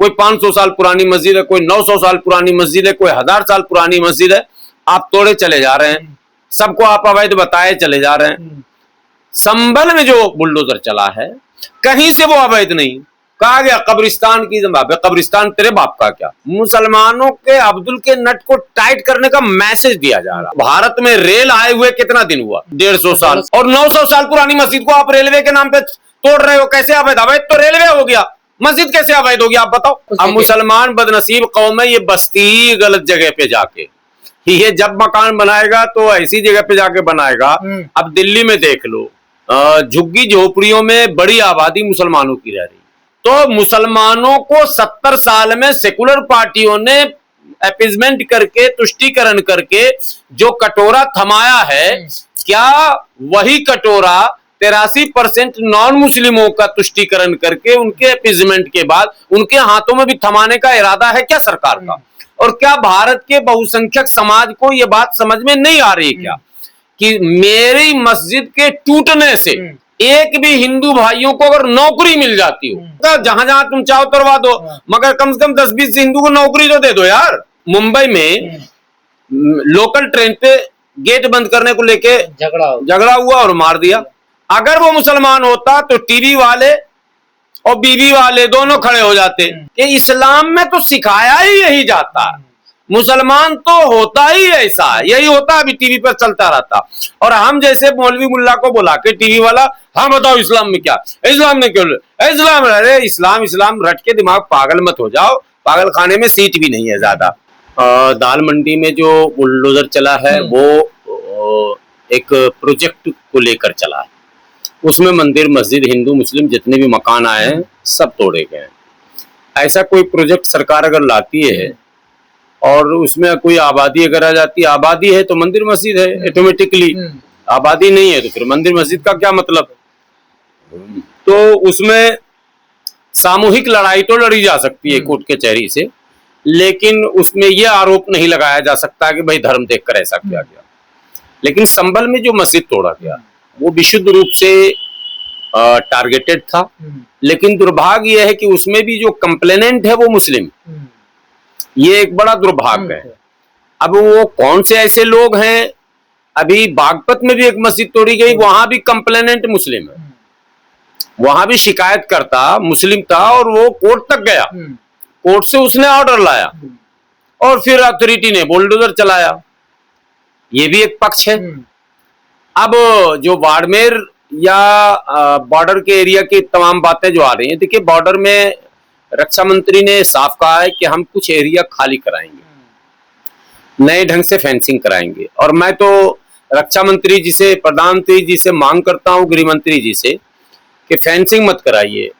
कोई 500 साल पुरानी मस्जिद है, कोई 900 साल पुरानी मस्जिद है, कोई 1000 साल पुरानी मस्जिद है, आप तोड़े चले जा रहे हैं, सबको आप अवैध बताए चले जा रहे हैं। संभल में जो बुलडोजर चला है कहीं से वो अवैध नहीं। कहा गया कब्रिस्तान की जमाब है, कब्रिस्तान तेरे बाप का क्या। मुसलमानों के अब्दुल के नट को टाइट करने का मैसेज दिया जा रहा। भारत में रेल आए हुए कितना दिन हुआ? 150 साल, और 900 साल पुरानी मस्जिद को आप रेलवे के नाम पे तोड़ रहे हो। कैसे अवैध? अवैध तो रेलवे हो गया, मस्जिद कैसे अवैध हो गया आप बताओ। अब मुसलमान बदनसीब कौम है, ये बस्ती गलत जगह पे जाके, ये जब मकान बनाएगा तो ऐसी जगह पे जाके बनाएगा। अब दिल्ली में देख लो, झुग्गी झोपड़ियों में बड़ी आबादी मुसलमानों की रह रही। तो मुसलमानों को 70 साल में सेकुलर पार्टियों ने अपीजमेंट करके, तुष्टीकरण करके जो कटोरा थमाया है, क्या वही कटोरा 83% नॉन मुस्लिमों का तुष्टीकरण करके उनके अपीजमेंट के बाद उनके हाथों में भी थमाने का इरादा है क्या सरकार का? और क्या भारत के बहुसंख्यक समाज को यह बात समझ में नहीं आ रही क्या कि मेरी मस्जिद के टूटने से एक भी हिंदू भाइयों को अगर नौकरी मिल जाती हो, तो जहां जहां तुम चाहो करवा दो, मगर कम से कम 10-20 हिंदू को नौकरी तो दे दो यार। मुंबई में लोकल ट्रेन पे गेट बंद करने को लेके झगड़ा हुआ और मार दिया। अगर वो मुसलमान होता तो टीवी वाले और बीवी वाले दोनों खड़े हो जाते कि इस्लाम में तो सिखाया ही यही जाता है, मुसलमान तो होता ही ऐसा, यही होता, अभी टीवी पर चलता रहता। और हम जैसे मौलवी मुल्ला को बुला के टीवी वाला, हाँ बताओ इस्लाम में क्या, इस्लाम में क्यों, इस्लाम, अरे इस्लाम इस्लाम रट के दिमाग पागल मत हो जाओ, पागल खाने में सीट भी नहीं है ज्यादा। दाल मंडी में जो बुलडोजर चला है वो एक प्रोजेक्ट को लेकर चला है। उसमें मंदिर मस्जिद हिंदू मुस्लिम जितने भी मकान आए हैं सब तोड़े गए हैं। ऐसा कोई प्रोजेक्ट सरकार अगर लाती है और उसमें कोई आबादी अगर आ जाती है, आबादी है तो मंदिर मस्जिद है ऑटोमेटिकली, आबादी नहीं है तो फिर मंदिर मस्जिद का क्या मतलब। तो उसमें सामूहिक लड़ाई तो लड़ी जा सकती है कोर्ट कचहरी से, लेकिन उसमें यह आरोप नहीं लगाया जा सकता कि भाई धर्म देखकर ऐसा किया गया। लेकिन संभल में जो मस्जिद तोड़ा गया वो विशुद्ध रूप से टारगेटेड था, लेकिन दुर्भाग्य यह है कि उसमें भी जो कंप्लेनेंट है वो मुस्लिम, ये एक बड़ा दुर्भाग्य है। अब वो कौन से ऐसे लोग हैं, अभी बागपत में भी एक मस्जिद तोड़ी गई, वहां भी कंप्लेनेंट मुस्लिम है, वहां भी शिकायत करता मुस्लिम था और वो कोर्ट तक गया, कोर्ट से उसने ऑर्डर लाया और फिर अथॉरिटी ने बुलडोजर चलाया। ये भी एक पक्ष है। अब जो बाड़मेर या बॉर्डर के एरिया की तमाम बातें जो आ रही हैं, देखिए बॉर्डर में रक्षा मंत्री ने साफ कहा है कि हम कुछ एरिया खाली कराएंगे, नए ढंग से फेंसिंग कराएंगे। और मैं तो रक्षा मंत्री जी से, प्रधानमंत्री जी से मांग करता हूं, गृह मंत्री जी से, कि फेंसिंग मत कराइए,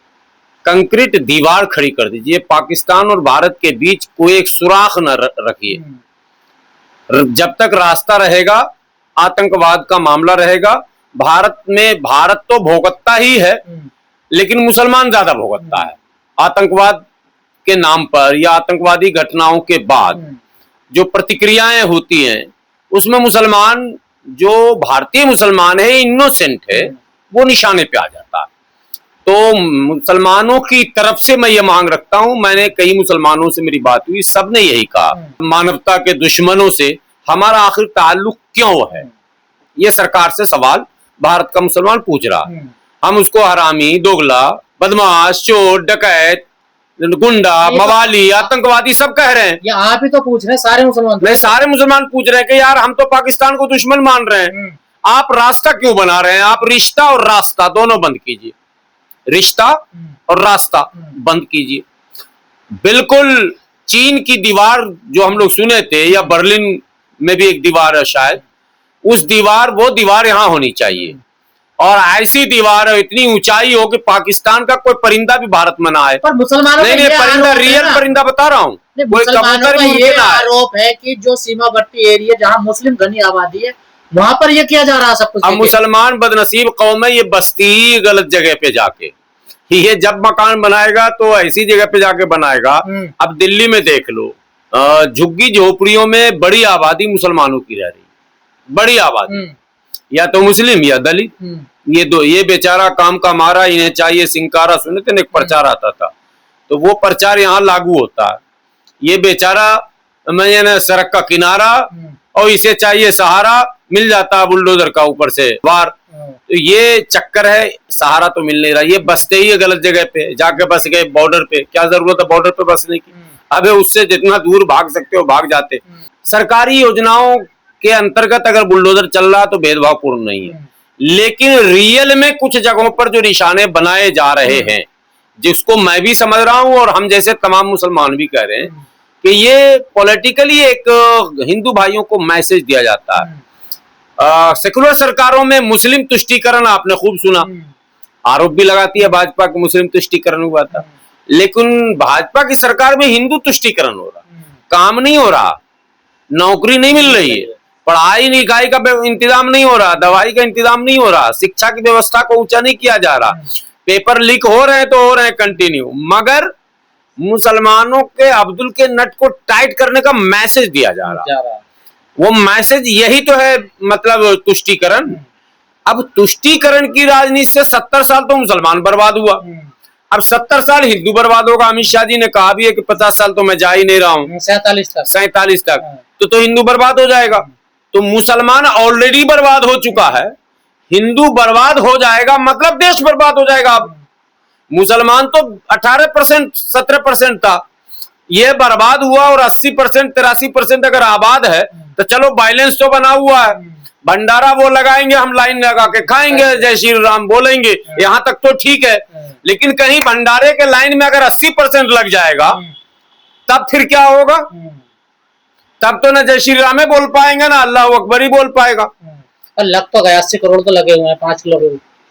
कंक्रीट दीवार खड़ी कर दीजिए, पाकिस्तान और भारत के बीच कोई एक सुराख न रखिए। जब तक रास्ता रहेगा आतंकवाद का मामला रहेगा। भारत में, भारत तो भोगतता ही है लेकिन मुसलमान ज्यादा भोगतता है आतंकवाद के नाम पर, या आतंकवादी घटनाओं के बाद जो प्रतिक्रियाएं होती हैं उसमें मुसलमान, जो भारतीय मुसलमान है, इनोसेंट है, वो निशाने पे आ जाता है। तो मुसलमानों की तरफ से मैं ये मांग रखता हूं, मैंने कई मुसलमानों से मेरी बात हुई, सबने यही कहा, मानवता के दुश्मनों से हमारा आखिर ताल्लुक क्यों है, ये सरकार से सवाल भारत का मुसलमान पूछ रहा। हम उसको हरामी, दोगला, बदमाश, चोर, डकैत, गुंडा, मवाली, आतंकवादी सब कह रहे हैं। या आप ही तो पूछ रहे हैं, सारे मुसलमान नहीं, सारे मुसलमान पूछ रहे हैं कि यार हम तो पाकिस्तान को दुश्मन मान रहे हैं, आप रास्ता क्यों बना रहे हैं? आप रिश्ता और रास्ता दोनों बंद कीजिए, रिश्ता और रास्ता बंद कीजिए। बिल्कुल चीन की दीवार जो हम लोग सुने थे, या बर्लिन में भी एक दीवार है शायद, उस दीवार, वो दीवार यहाँ होनी चाहिए, और ऐसी दीवार इतनी ऊंचाई हो कि पाकिस्तान का कोई परिंदा भी भारत में ना आए। पर मुसलमानों नहीं, परिंदा, रियल परिंदा बता रहा हूँ, कोई कबूतर का ये आरोप है कि जो सीमावर्ती एरिया जहाँ मुस्लिम घनी आबादी है वहां पर ये किया जा रहा है सब कुछ। अब मुसलमान बदनसीब कौम है, ये बस्ती गलत जगह पे जाके, ये जब मकान बनाएगा तो ऐसी जगह पे जाके बनाएगा। अब दिल्ली में देख लो, झुग्गी झोपड़ियों में बड़ी आबादी मुसलमानों की रह रही, बड़ी आबादी, या तो मुस्लिम या दलित, ये दो, ये बेचारा काम का मारा, इन्हें चाहिए सिंकारा, सुने थे एक प्रचार आता था, तो वो प्रचार यहाँ लागू होता है। ये बेचारा मैंने सड़क का किनारा और इसे चाहिए सहारा, मिल जाता है बुलडोजर का ऊपर से वार। तो ये चक्कर है, सहारा तो मिल नहीं रहा। ये बसते ही है गलत जगह पे, जाके बस गए बॉर्डर पे। क्या जरूरत है बॉर्डर पे बसने की? अबे उससे जितना दूर भाग सकते हो भाग जाते। सरकारी योजनाओं के अंतर्गत अगर बुलडोजर चल रहा तो भेदभावपूर्ण नहीं है, लेकिन रियल में कुछ जगहों पर जो निशाने बनाए जा रहे हैं, जिसको मैं भी समझ रहा हूं और हम जैसे तमाम मुसलमान भी कह रहे हैं कि ये पॉलिटिकली एक हिंदू भाइयों को मैसेज दिया जाता है। सेकुलर सरकारों में मुस्लिम तुष्टीकरण आपने खूब सुना, आरोप भी लगाती है भाजपा कि मुस्लिम तुष्टीकरण हुआ था, लेकिन भाजपा की सरकार में हिंदू तुष्टीकरण हो रहा, काम नहीं हो रहा, नौकरी नहीं मिल रही है, पढ़ाई लिखाई का इंतजाम नहीं हो रहा, दवाई का इंतजाम नहीं हो रहा, शिक्षा की व्यवस्था को ऊंचा नहीं किया जा रहा, पेपर लीक हो रहे हैं तो हो रहे हैं कंटिन्यू, मगर मुसलमानों के अब्दुल के नट को टाइट करने का मैसेज दिया जा रहा। वो मैसेज यही तो है, मतलब तुष्टीकरण। अब तुष्टीकरण की राजनीति से 70 साल तो मुसलमान बर्बाद हुआ, अब 70 साल हिंदू बर्बाद होगा। अमित शाह जी ने कहा भी है कि 50 साल तो मैं जा ही नहीं रहा हूँ, 47 तक तो हिंदू बर्बाद हो जाएगा। तो मुसलमान ऑलरेडी बर्बाद हो चुका है, हिंदू बर्बाद हो जाएगा मतलब देश बर्बाद हो जाएगा। अब मुसलमान तो 18% 17% था, ये बर्बाद हुआ और 80% 83% अगर आबाद है तो चलो बैलेंस तो बना हुआ है। भंडारा वो लगाएंगे, हम लाइन लगा के खाएंगे, जय श्री राम बोलेंगे, यहाँ तक तो ठीक है। लेकिन कहीं भंडारे के लाइन में अगर 80% लग जाएगा तब फिर क्या होगा? तब तो ना जय श्री राम बोल पाएंगे ना अल्लाह अकबर ही बोल पाएगा। लग तो गया 80 करोड़ तो लगे हुए हैं,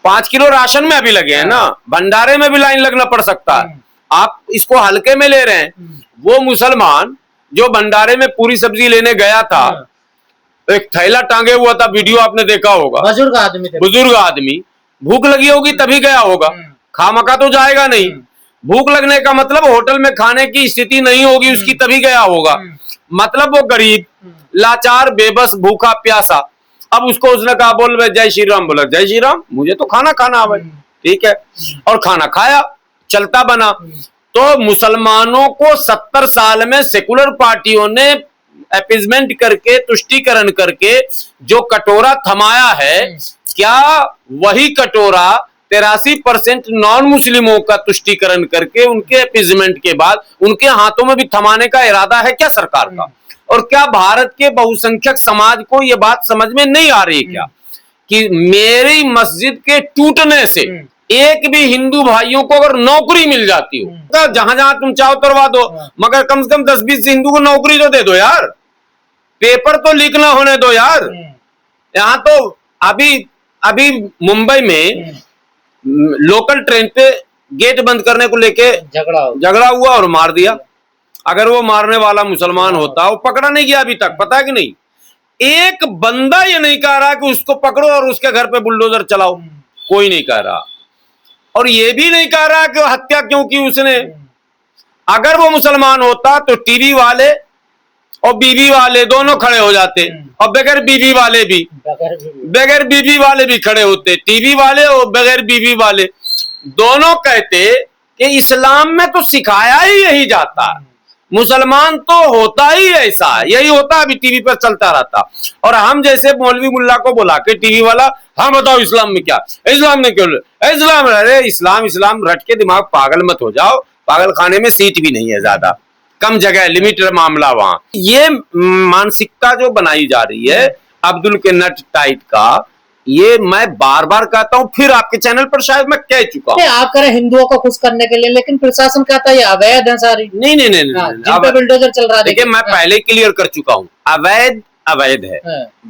5 किलो राशन में अभी लगे हैं ना, भंडारे में भी लाइन लगना पड़ सकता है। आप इसको हल्के में ले रहे हैं। वो मुसलमान जो भंडारे में पूरी सब्जी लेने गया था, एक थैला टांगे हुआ था, वीडियो आपने देखा होगा, बुजुर्ग आदमी, भूख लगी होगी तभी गया होगा, खामखा तो जाएगा नहीं। भूख लगने का मतलब होटल में खाने की स्थिति नहीं होगी उसकी तभी गया होगा, मतलब वो गरीब लाचार बेबस भूखा प्यासा। अब उसको उसने कहा बोल जय श्री राम, बोला जय श्री राम, मुझे तो खाना खाना है, ठीक है, और खाना खाया, चलता बना। तो मुसलमानों को 70 साल में सेकुलर पार्टियों ने अपीजमेंट करके, तुष्टीकरण करके जो कटोरा थमाया है, क्या वही कटोरा 83% नॉन मुस्लिमों का तुष्टीकरण करके उनके अपीजमेंट के बाद उनके हाथों में भी थमाने का इरादा है क्या सरकार का? और क्या भारत के बहुसंख्यक समाज को यह बात समझ में नहीं आ रही क्या कि मेरी मस्जिद के टूटने से एक भी हिंदू भाइयों को अगर नौकरी मिल जाती हो तो जहां जहां तुम चाहो करवा दो, मगर कम से कम 10-20 हिंदू को नौकरी तो दे दो यार, पेपर तो लीक ना होने दो यार। यहाँ तो अभी मुंबई में लोकल ट्रेन पे गेट बंद करने को लेके झगड़ा हुआ और मार दिया। अगर वो मारने वाला मुसलमान होता, वो पकड़ा नहीं गया अभी तक, पता है कि नहीं? एक बंदा ये नहीं कह रहा कि उसको पकड़ो और उसके घर पे बुलडोजर चलाओ, कोई नहीं कह रहा। और ये भी नहीं कह रहा कि हत्या क्यों की उसने। अगर वो मुसलमान होता तो टीवी वाले और बीवी वाले दोनों खड़े हो जाते, और बगैर बीवी वाले भी खड़े होते। टीवी वाले और बगैर बीवी वाले दोनों कहते कि इस्लाम में तो सिखाया ही यही जाता है, मुसलमान तो होता ही ऐसा, यही होता, अभी टीवी पर चलता रहता। और हम जैसे मौलवी मुल्ला को बुला के टीवी वाला, हाँ बताओ इस्लाम में क्या, इस्लाम में क्यों, इस्लाम, अरे इस्लाम रट के दिमाग पागल मत हो जाओ, पागल खाने में सीट भी नहीं है ज्यादा, कम जगह, लिमिटेड मामला वहां। ये मानसिकता जो बनाई जा रही है अब्दुल के नट टाइट का, ये मैं बार बार कहता हूँ, फिर आपके चैनल पर शायद मैं कह चुका हूँ। आप करें हिंदुओं को खुश करने के लिए, लेकिन प्रशासन कहता है अवैध है सारी। नहीं, जिन पे बुलडोजर चल रहा है, देखिए मैं पहले क्लियर कर चुका हूँ, अवैध अवैध है,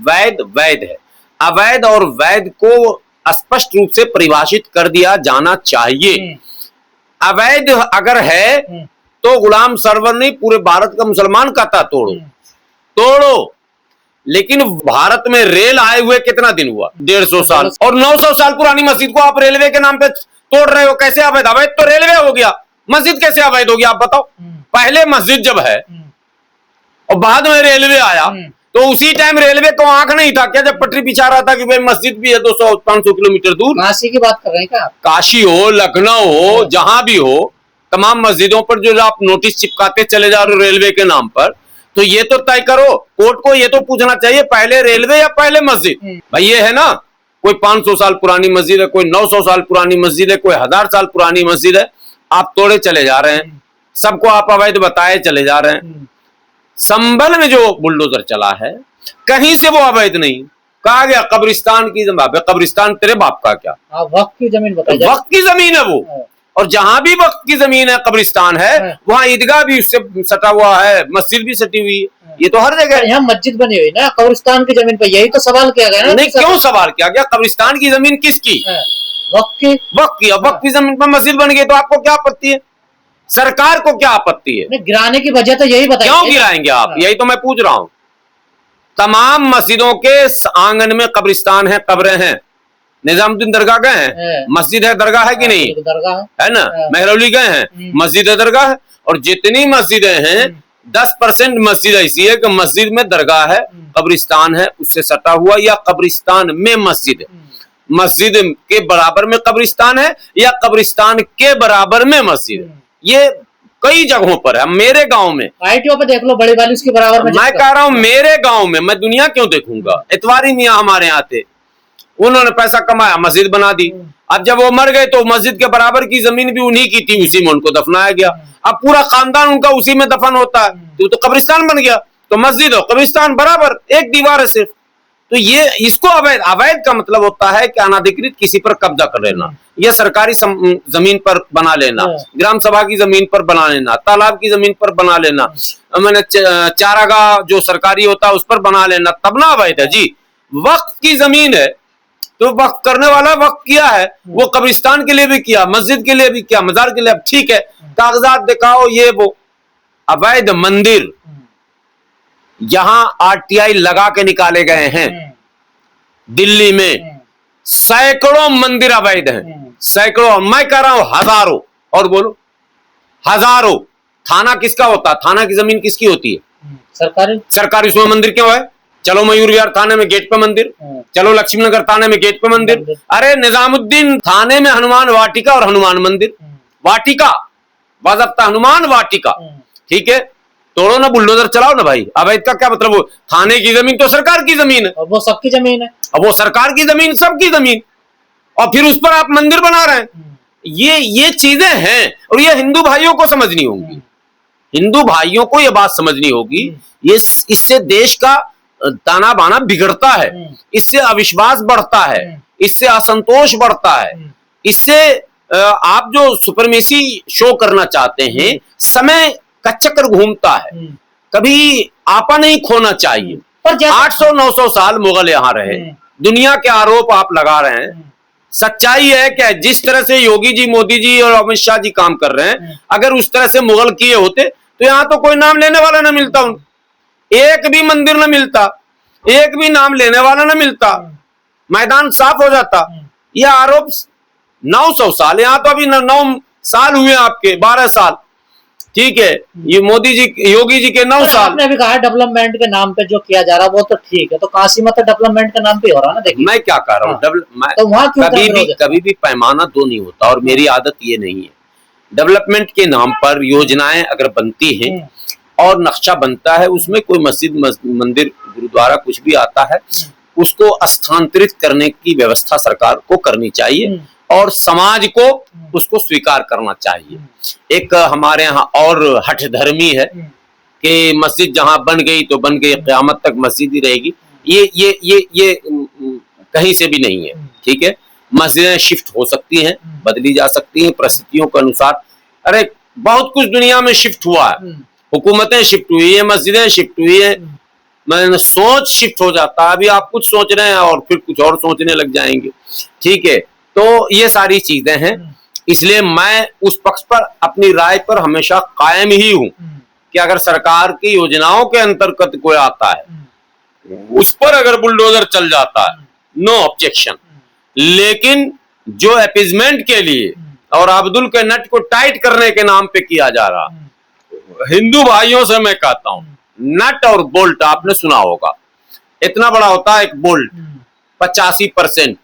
वैध वैध है। अवैध और वैध को स्पष्ट रूप से परिभाषित कर दिया जाना चाहिए। अवैध अगर है तो गुलाम सरवर नहीं, पूरे भारत का मुसलमान कहता तोड़ो। लेकिन भारत में रेल आए हुए कितना दिन हुआ? 150 साल, और 900 साल पुरानी मस्जिद को आप रेलवे के नाम पे तोड़ रहे हो, कैसे अवैध? अवैध तो रेलवे हो गया, मस्जिद कैसे अवैध हो गया आप बताओ? पहले मस्जिद जब है और बाद में रेलवे आया, तो उसी टाइम रेलवे को आंख नहीं था क्या जब पटरी बिछा रहा था कि भाई मस्जिद भी है 200-500 किलोमीटर दूर? काशी की बात कर रहे हैं क्या? काशी हो, लखनऊ हो, जहां भी हो, तमाम मस्जिदों पर जो आप नोटिस चिपकाते चले जा रहे हो रेलवे के नाम पर, तो ये तो तय करो, कोर्ट को ये तो पूछना चाहिए पहले रेलवे या पहले मस्जिद। भाई ये है ना, कोई 500 साल पुरानी मस्जिद है, कोई 900 साल पुरानी मस्जिद है, कोई 1000 साल पुरानी मस्जिद है, आप तोड़े चले जा रहे हैं, सबको आप अवैध बताए चले जा रहे हैं। संभल में जो बुलडोजर चला है कहीं से वो अवैध नहीं, कहा गया कब्रिस्तान की जमीन, कब्रिस्तान तेरे बाप का क्या, वक्त की जमीन बताई जाए। वक्त की जमीन है वो, और जहां भी वक्त की जमीन है कब्रिस्तान है, वहां ईदगाह भी उससे सटा हुआ है, मस्जिद भी सटी हुई है, ये तो हर जगह। यहाँ मस्जिद बनी हुई ना कब्रिस्तान की जमीन पे, यही तो सवाल किया गया ना। नहीं, क्यों सवाल किया गया? कब्रिस्तान की जमीन किसकी? वक्त की। वक्त की जमीन पर मस्जिद बन गई तो आपको क्या आपत्ति है? सरकार को क्या आपत्ति है? गिराने की वजह तो यही बताइए। क्यों गिराएंगे आप? यही तो मैं पूछ रहा हूं। तमाम मस्जिदों के आंगन में कब्रिस्तान है, कब्रें हैं। निजामुद्दीन दरगाह गए हैं, मस्जिद है, दरगाह है कि नहीं? दरगाह है ना। मेहरौली गए हैं, मस्जिद है, दरगाह है। और जितनी मस्जिदें हैं 10% मस्जिद ऐसी है कि मस्जिद में दरगाह है, कब्रिस्तान है उससे सटा हुआ, या कब्रिस्तान में मस्जिद है। मस्जिद के बराबर में कब्रिस्तान है या कब्रिस्तान के बराबर में मस्जिद है। ये कई जगहों पर है। मेरे गांव में आईटीओ पे देख लो, बड़ी वाली उसके बराबर में। मैं कह रहा हूं मेरे गांव में, मैं दुनिया क्यों देखूंगा? इतवारी मियां हमारे यहाँ थे, उन्होंने पैसा कमाया, मस्जिद बना दी। अब जब वो मर गए तो मस्जिद के बराबर की जमीन भी उन्हीं की थी, उसी में उनको दफनाया गया। अब पूरा खानदान उनका उसी में दफन होता है, तो कब्रिस्तान बन गया। तो मस्जिद और कब्रिस्तान बराबर, एक दीवार है सिर्फ। तो ये इसको अवैध, अवैध का मतलब होता है कि अनाधिकृत किसी पर कब्जा कर लेना, या सरकारी जमीन पर बना लेना, ग्राम सभा की जमीन पर बना लेना, तालाब की जमीन पर बना लेना, मैंने चारागाह जो सरकारी होता है उस पर बना लेना, तब ना अवैध है जी। वक्त की जमीन है तो वक्त करने वाला वक्त किया है, वो कब्रिस्तान के लिए भी किया, मस्जिद के लिए भी किया, मजार के लिए, अब ठीक है कागजात दिखाओ ये वो। अवैध मंदिर यहां आरटीआई लगा के निकाले गए हैं। दिल्ली में सैकड़ों मंदिर अवैध हैं, सैकड़ों, मैं कह रहा हूं हजारों। और बोलो हजारों। थाना किसका होता है? थाना की जमीन किसकी होती है? सरकारी। सरकारी। उसमें मंदिर क्यों है? चलो मयूर विहार थाने में गेट पे मंदिर, चलो लक्ष्मीनगर थाने में गेट पे मंदिर। अरे निजामुद्दीन थाने में हनुमान वाटिका और हनुमान मंदिर, वाटिका बाज़ाब्ता हनुमान वाटिका, ठीक है। तोड़ो ना, बुलडोजर चलाओ ना भाई। अवैध का क्या मतलब? वो थाने की जमीन तो सरकार की जमीन है, और वो सबकी जमीन है, और वो सरकार की जमीन सबकी जमीन, और फिर उस पर आप मंदिर बना रहे हैं। ये चीजें हैं, और ये हिंदू भाइयों को समझनी होगी। हिंदू भाइयों को ये बात समझनी होगी। ये इससे देश का ताना बाना बिगड़ता है, इससे अविश्वास बढ़ता है, इससे असंतोष बढ़ता है, इससे आप जो सुपरमेसी शो करना चाहते हैं, समय का चक्र घूमता है। कभी आपा नहीं खोना चाहिए। पर 800-900 साल मुगल यहाँ रहे, दुनिया के आरोप आप लगा रहे हैं। सच्चाई है कि जिस तरह से योगी जी, मोदी जी और अमित शाह जी काम कर रहे हैं, अगर उस तरह से मुगल किए होते तो यहाँ तो कोई नाम लेने वाला ना मिलता, उन एक भी मंदिर ना मिलता, एक भी नाम लेने वाला ना मिलता, मैदान साफ हो जाता। यह आरोप 900 साल, यहाँ तो अभी 9 साल हुए आपके, 12 साल, ठीक है। ये मोदी जी, योगी जी के 9 साल। आपने भी कहा डेवलपमेंट के नाम पे जो किया जा रहा है वो तो ठीक है, तो काशी में तो डेवलपमेंट के नाम पे हो रहा है ना। देखिए मैं क्या कह रहा हूँ, तो वहाँ कभी भी पैमाना दो नहीं होता, और मेरी आदत ये नहीं है। डेवलपमेंट के नाम पर योजनाएं अगर बनती हैं और नक्शा बनता है, उसमें कोई मस्जिद, मंदिर, गुरुद्वारा कुछ भी आता है, उसको स्थानांतरित करने की व्यवस्था सरकार को करनी चाहिए, और समाज को उसको स्वीकार करना चाहिए। एक हमारे यहाँ और हठ धर्मी है कि मस्जिद जहां बन गई तो बन गई, क़यामत तक मस्जिद ही रहेगी। ये कहीं से भी नहीं है, ठीक है। मस्जिदें शिफ्ट हो सकती हैं, बदली जा सकती हैं परिस्थितियों के अनुसार। अरे बहुत कुछ दुनिया में शिफ्ट हुआ है, हुकूमतें शिफ्ट हुई है, मस्जिदें शिफ्ट हुई है, मैंने सोच शिफ्ट हो जाता है। अभी आप कुछ सोच रहे हैं और फिर कुछ और सोचने लग जाएंगे, ठीक है। तो ये सारी चीजें हैं, इसलिए मैं उस पक्ष पर अपनी राय पर हमेशा कायम ही हूं कि अगर सरकार की योजनाओं के अंतर्गत कोई आता है, उस पर अगर बुलडोजर चल जाता है, नो ऑब्जेक्शन। लेकिन जो अपीजमेंट के लिए और अब्दुल के नट को टाइट करने के नाम पे किया जा रहा, हिंदू भाइयों से मैं कहता हूं, नट और बोल्ट आपने सुना होगा, इतना बड़ा होता है एक बोल्ट, 85%,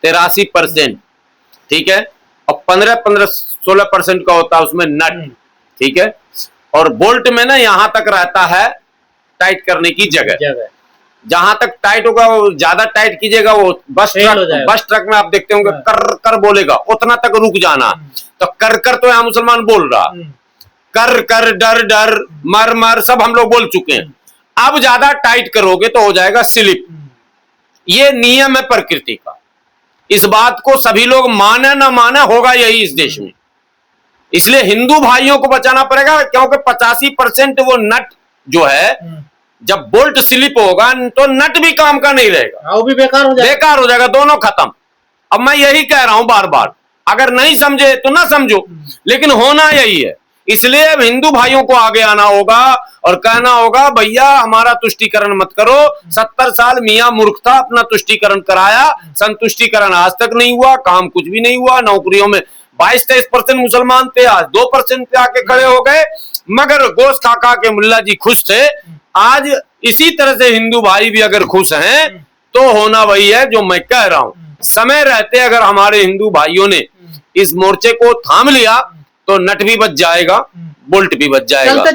83%, ठीक है। और 15-16% का होता है उसमें नट, ठीक है। और बोल्ट में ना यहाँ तक रहता है टाइट करने की जगह, जहां तक टाइट होगा वो ज्यादा टाइट कीजिएगा वो बस ट्रक में आप देखते होंगे कर कर बोलेगा, उतना तक रुक जाना। तो कर कर तो यहाँ मुसलमान बोल रहा, कर कर डर डर मर मर सब हम लोग बोल चुके हैं। अब ज्यादा टाइट करोगे तो हो जाएगा स्लिप। ये नियम है प्रकृति का, इस बात को सभी लोग माने ना माने होगा यही इस देश में। इसलिए हिंदू भाइयों को बचाना पड़ेगा, क्योंकि 85% वो नट जो है जब बोल्ट स्लिप होगा तो नट भी काम का नहीं रहेगा, वो भी बेकार हो जाएगा, दोनों खत्म। अब मैं यही कह रहा हूं बार बार, अगर नहीं समझे तो ना समझो, लेकिन होना यही है। इसलिए अब हिंदू भाइयों को आगे आना होगा और कहना होगा भैया हमारा तुष्टीकरण मत करो। 70 साल मियां मूर्ख था, अपना तुष्टीकरण कराया, संतुष्टीकरण आज तक नहीं हुआ, काम कुछ भी नहीं हुआ। नौकरियों में 22-23% मुसलमान थे, आज 2% पे आके खड़े हो गए, मगर गोश्त खा के मुल्ला जी खुश थे। आज इसी तरह से हिंदू भाई भी अगर खुश हैं तो होना वही है जो मैं कह रहा हूं। समय रहते अगर हमारे हिंदू भाइयों ने इस मोर्चे को थाम लिया तो नट भी बच जाएगा, बोल्ट भी बच जाएगा।